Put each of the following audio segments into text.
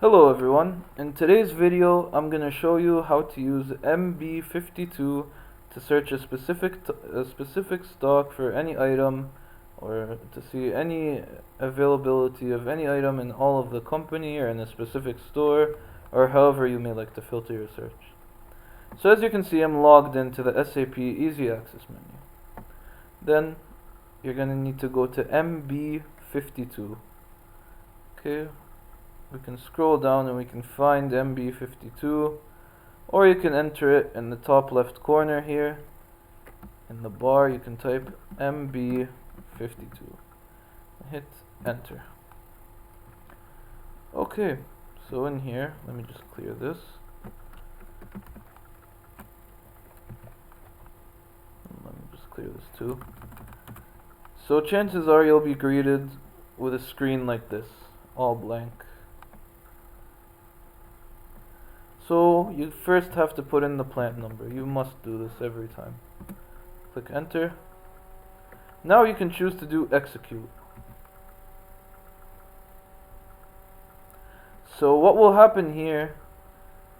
Hello everyone, in today's video I'm going to show you how to use MB52 to search a specific stock for any item, or to see any availability of any item in all of the company or in a specific store, or however you may like to filter your search. So as you can see, I'm logged into the SAP Easy Access menu. Then you're going to need to go to MB52. Okay. We can scroll down and we can find MB52, or you can enter it in the top left corner here. In the bar you can type MB52. Hit enter. Okay, so in here, let me just clear this. Let me just clear this too. So chances are you'll be greeted with a screen like this, all blank. So you first have to put in the plant number. You must do this every time. Click enter. Now you can choose to do execute. So what will happen here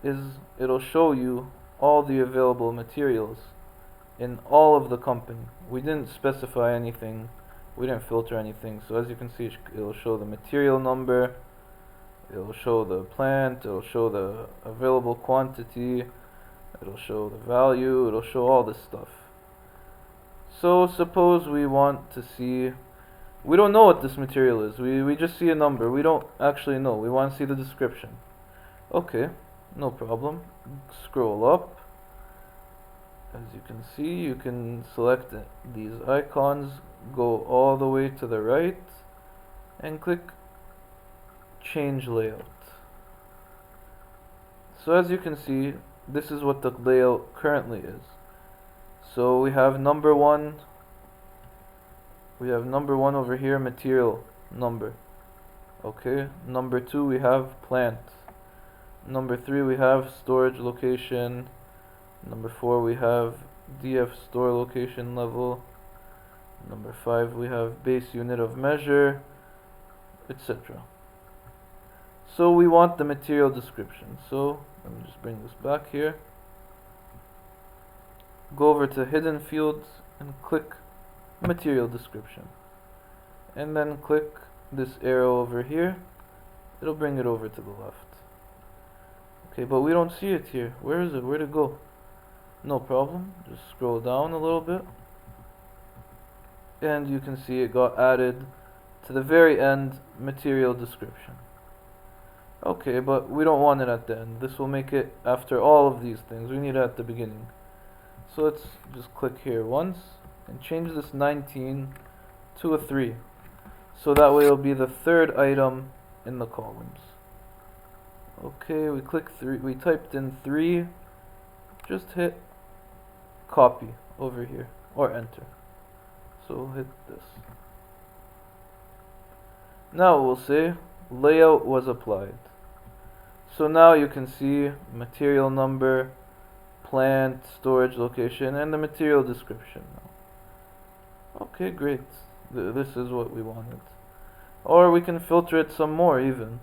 is it'll show you all the available materials in all of the company. We didn't specify anything. We didn't filter anything. So as you can see, it'll show the material number. It'll show the plant, it'll show the available quantity, it'll show the value, it'll show all this stuff. So suppose we want to see, we don't know what this material is, we just see a number, we don't actually know, we want to see the description. Okay, no problem. Scroll up. As you can see, you can select these icons, go all the way to the right, and click change layout. So as you can see, this is what the layout currently is. So we have number one over here, material number. Okay, number 2 we have plant. Number 3 we have storage location. Number 4 we have DF store location level. Number 5 we have base unit of measure, etc. So we want the material description. So let me just bring this back here. Go over to hidden fields and click material description. And then click this arrow over here. It'll bring it over to the left. Okay, but we don't see it here. Where is it? Where'd it go? No problem. Just scroll down a little bit. And you can see it got added to the very end, material description. Okay, but we don't want it at the end. This will make it after all of these things. We need it at the beginning. So let's just click here once and change this 19 to a 3. So that way it'll be the third item in the columns. Okay, we click 3. We typed in 3. Just hit copy over here or enter. So hit this. Now it will say layout was applied. So now you can see material number, plant, storage location, and the material description now. Okay, great. This is what we wanted. Or we can filter it some more even.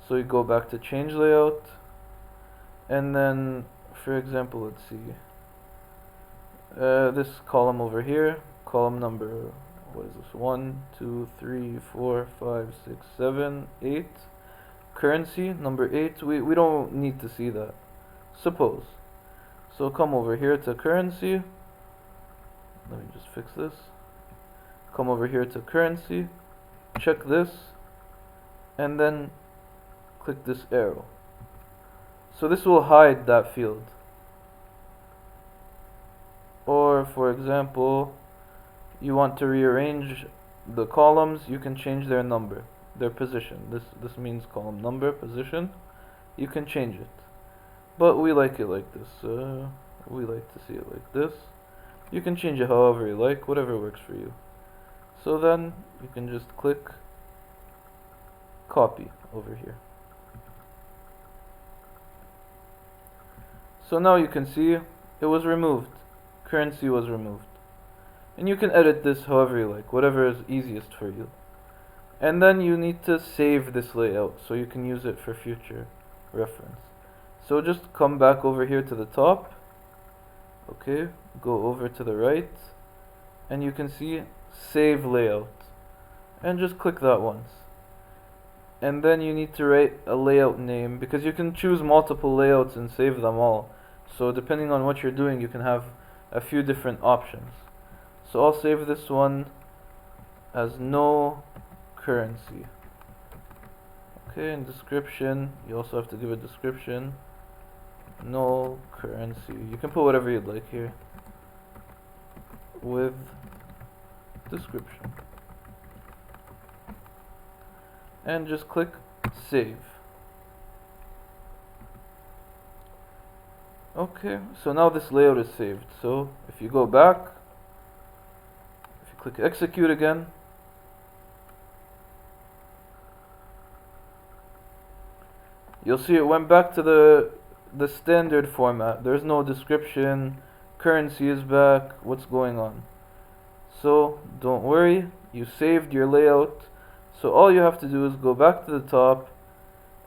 So you go back to change layout, and then for example, let's see, this column over here, column number, what is this, 1, 2, 3, 4, 5, 6, 7, 8. Currency, number 8, we don't need to see that. Suppose. So come over here to currency. Let me just fix this. Come over here to currency. Check this. And then click this arrow. So this will hide that field. Or for example, you want to rearrange the columns, you can change their number, their position. This means column number, position. You can change it, but we like it like this. We like to see it like this. You can change it however you like, whatever works for you. So then you can just click copy over here. So now you can see it was removed. Currency was removed. And you can edit this however you like, whatever is easiest for you. And then you need to save this layout so you can use it for future reference. So just come back over here to the top. Okay, go over to the right, and you can see save layout, and just click that once. And then you need to write a layout name, because you can choose multiple layouts and save them all. So depending on what you're doing, you can have a few different options. So I'll save this one as no currency. Okay, in description, you also have to give a description. No currency. You can put whatever you'd like here with description. And just click save. Okay, so now this layout is saved. So if you go back, if you click execute again, you'll see it went back to the standard format. There's no description, currency is back, what's going on? So don't worry, you saved your layout. So all you have to do is go back to the top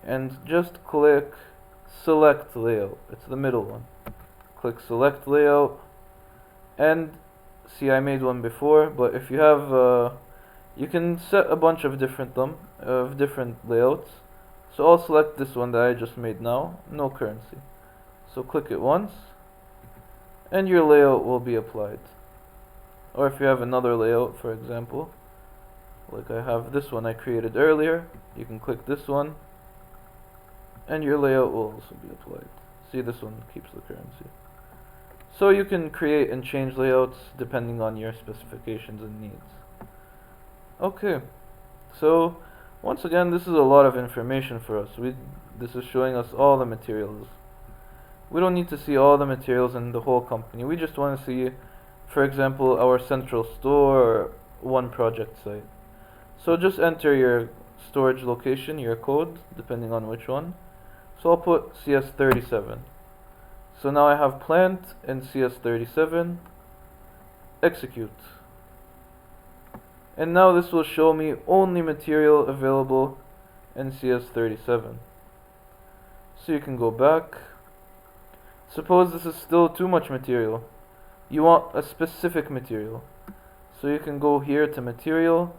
and just click select layout. It's the middle one. Click select layout, and see, I made one before, but if you have you can set a bunch of different layouts. So I'll select this one that I just made now, no currency. So click it once, and your layout will be applied. Or if you have another layout, for example, like I have this one I created earlier, you can click this one, and your layout will also be applied. See, this one keeps the currency. So you can create and change layouts depending on your specifications and needs. Okay, so once again, this is a lot of information for us. This is showing us all the materials. We don't need to see all the materials in the whole company. We just want to see, for example, our central store or one project site. So just enter your storage location, your code, depending on which one. So I'll put CS37. So now I have plant and CS37. Execute. And now this will show me only material available in CS37. So you can go back. Suppose this is still too much material. You want a specific material. So you can go here to material.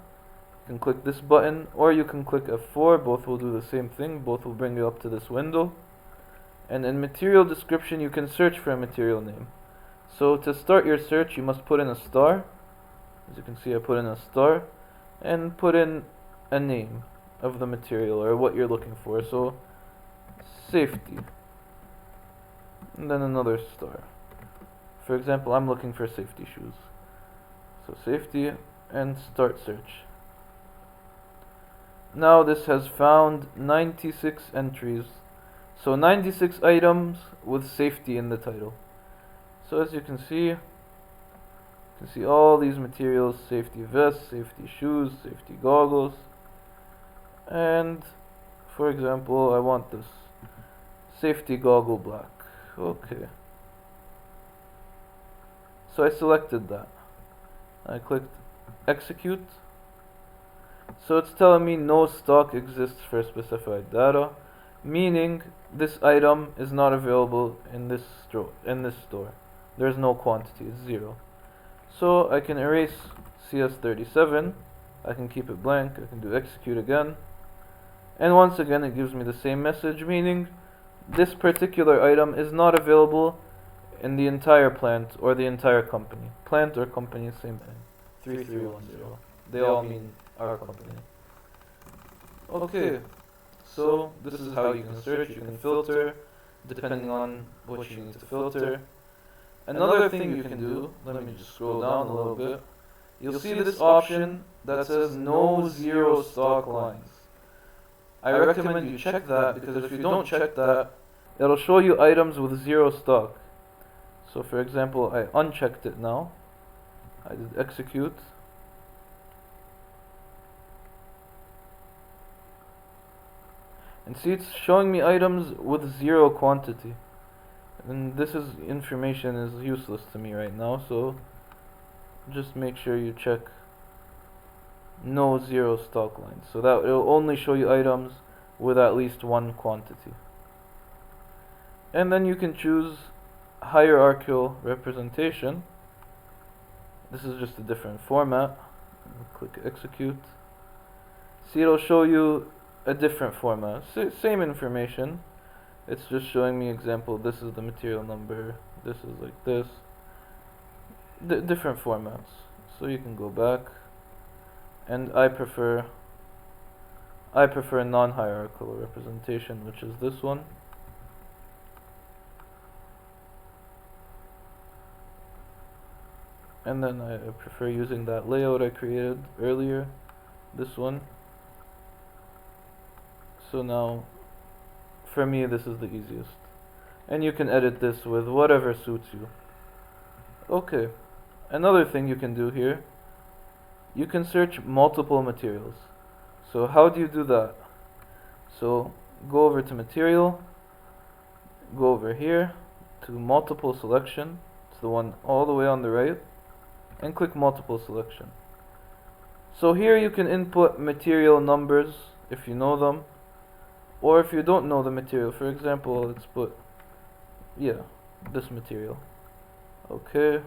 You can click this button, or you can click F4. Both will do the same thing. Both will bring you up to this window. And in material description, you can search for a material name. So to start your search, you must put in a star. As you can see, I put in a star and put in a name of the material or what you're looking for. So safety, and then another star. For example, I'm looking for safety shoes. So safety and start search. Now this has found 96 entries. So 96 items with safety in the title. So as you can see all these materials: safety vests, safety shoes, safety goggles, and for example, I want this safety goggle black. Okay. So I selected that. I clicked execute. So it's telling me no stock exists for specified data, meaning this item is not available in this store. There's no quantity, it's 0. So I can erase CS37, I can keep it blank, I can do execute again, and once again it gives me the same message, meaning this particular item is not available in the entire plant or the entire company. Plant or company, same thing. 3310. They all mean our company. Okay, so this is how you can search. You can filter depending on what you need to filter. Another thing you can do, let me just scroll down a little bit. You'll see this option that says no zero stock lines. I recommend you check that, because if you don't check that, it'll show you items with 0 stock. So for example, I unchecked it now. I did execute. And see, it's showing me items with 0 quantity. And this information is useless to me right now, so just make sure you check no zero stock lines. So that it will only show you items with at least one quantity. And then you can choose hierarchical representation. This is just a different format. Click execute. See, it'll show you a different format. Same information. It's just showing me example. This is the material number. This is like this. Different formats. So you can go back. And I prefer non-hierarchical representation, which is this one. And then I prefer using that layout I created earlier, this one. So now, for me, this is the easiest. And you can edit this with whatever suits you. Okay, another thing you can do here, you can search multiple materials. So how do you do that? So go over to material, go over here to multiple selection, it's the one all the way on the right, and click multiple selection. So here you can input material numbers if you know them, or if you don't know the material. For example, let's put, this material. Okay.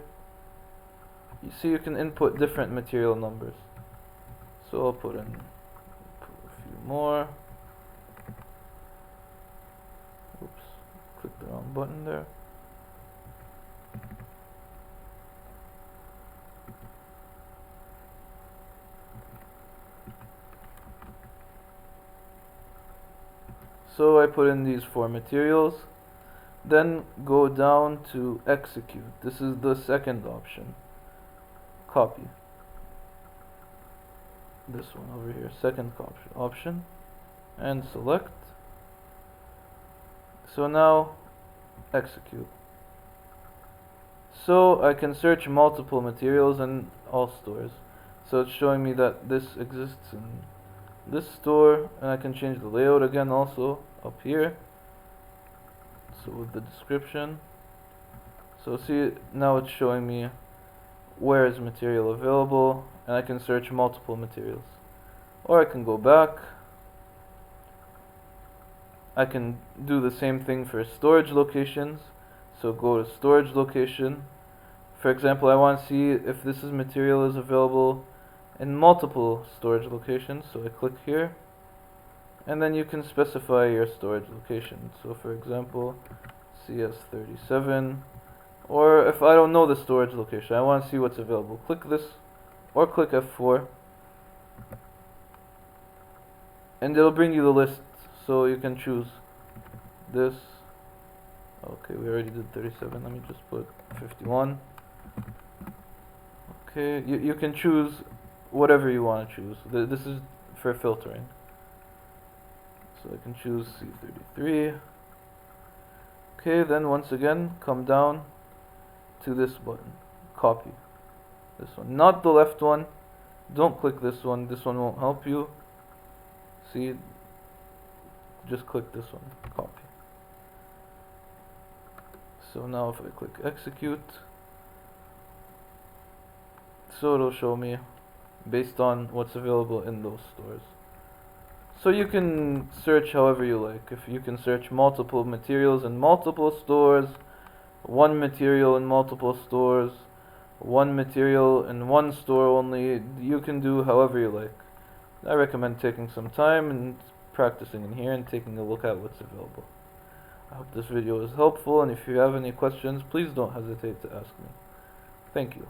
You see, you can input different material numbers. So I'll put a few more. Oops, click the wrong button there. So I put in these 4 materials, then go down to execute. This is the second option. Copy. This one over here, second option, and select. So now execute. So I can search multiple materials in all stores. So it's showing me that this exists in this store, and I can change the layout again also up here. So with the description. So see, now it's showing me where is material available, and I can search multiple materials. Or I can go back. I can do the same thing for storage locations. So go to storage location. For example, I want to see if this material is available in multiple storage locations. So I click here, and then you can specify your storage location. So for example, CS37. Or if I don't know the storage location, I want to see what's available, click this, or click F4, and it'll bring you the list. So you can choose this. Okay, we already did 37. Let me just put 51. Okay, you can choose whatever you want to choose. This is for filtering. So I can choose C33. Okay, then once again, come down to this button, copy. This one, not the left one. Don't click this one won't help you. See, just click this one, copy. So now if I click execute, so it'll show me based on what's available in those stores. So you can search however you like. If you can search multiple materials in multiple stores, one material in multiple stores, one material in one store only, you can do however you like. I recommend taking some time and practicing in here and taking a look at what's available. I hope this video is helpful, and if you have any questions, please don't hesitate to ask me. Thank you.